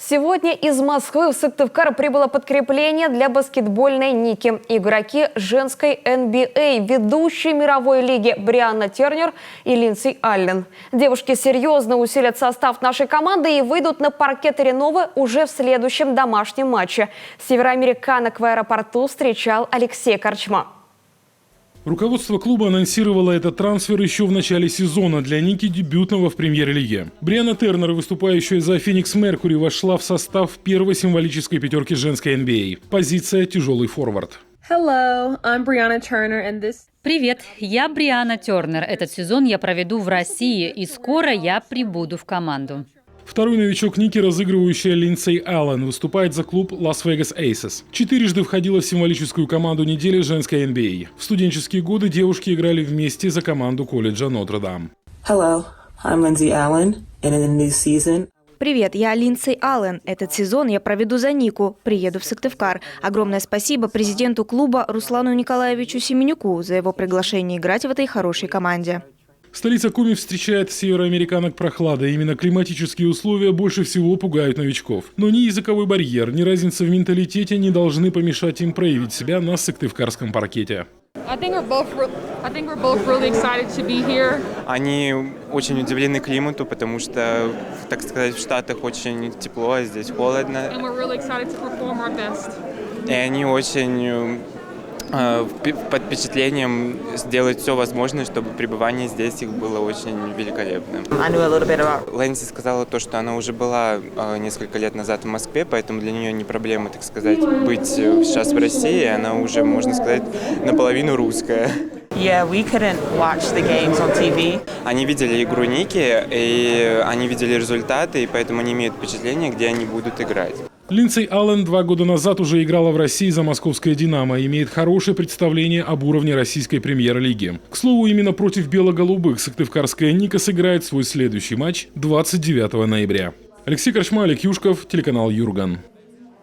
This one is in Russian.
Сегодня из Москвы в Сыктывкар прибыло подкрепление для баскетбольной Ники. Игроки женской NBA, ведущей мировой лиги Брианна Тернер и Линдси Аллен. Девушки серьезно усилят состав нашей команды и выйдут на паркет Реновы уже в следующем домашнем матче. Североамериканок в аэропорту встречал Алексей Корчма. Руководство клуба анонсировало этот трансфер еще в начале сезона для Ники, дебютного в премьер-лиге. Брианна Тернер, выступающая за Феникс Меркьюри, вошла в состав первой символической пятерки женской NBA. Позиция – тяжелый форвард. Привет, я Брианна Тернер. Этот сезон я проведу в России, и скоро я прибуду в команду. Второй новичок Ники, разыгрывающая Линдси Аллен, выступает за клуб Las-Vegas Aces. Четырежды входила в символическую команду недели женской NBA. В студенческие годы девушки играли вместе за команду колледжа Нотр-Дам. Привет, я Линдси Аллен. Этот сезон я проведу за Нику, приеду в Сыктывкар. Огромное спасибо президенту клуба Руслану Николаевичу Семенюку за его приглашение играть в этой хорошей команде. Столица Коми встречает североамериканок прохладой. Именно климатические условия больше всего пугают новичков. Но ни языковой барьер, ни разница в менталитете не должны помешать им проявить себя на сыктывкарском паркете. Они очень удивлены климату, потому что, так сказать, в Штатах очень тепло, а здесь холодно. И они очень под впечатлением сделать все возможное, чтобы пребывание здесь их было очень великолепным. Лэнси сказала то, что она уже была несколько лет назад в Москве, поэтому для нее не проблема, так сказать, быть сейчас в России. Она уже, можно сказать, наполовину русская. Они видели игру Ники, и они видели результаты, и поэтому они имеют впечатление, где они будут играть. Линдси Аллен 2 года назад уже играла в России за московское «Динамо» и имеет хорошее представление об уровне российской премьер-лиги. К слову, именно против бело-голубых сыктывкарская Ника сыграет свой следующий матч 29 ноября. Алексей Корчма, Олег Юшков, телеканал Юрган.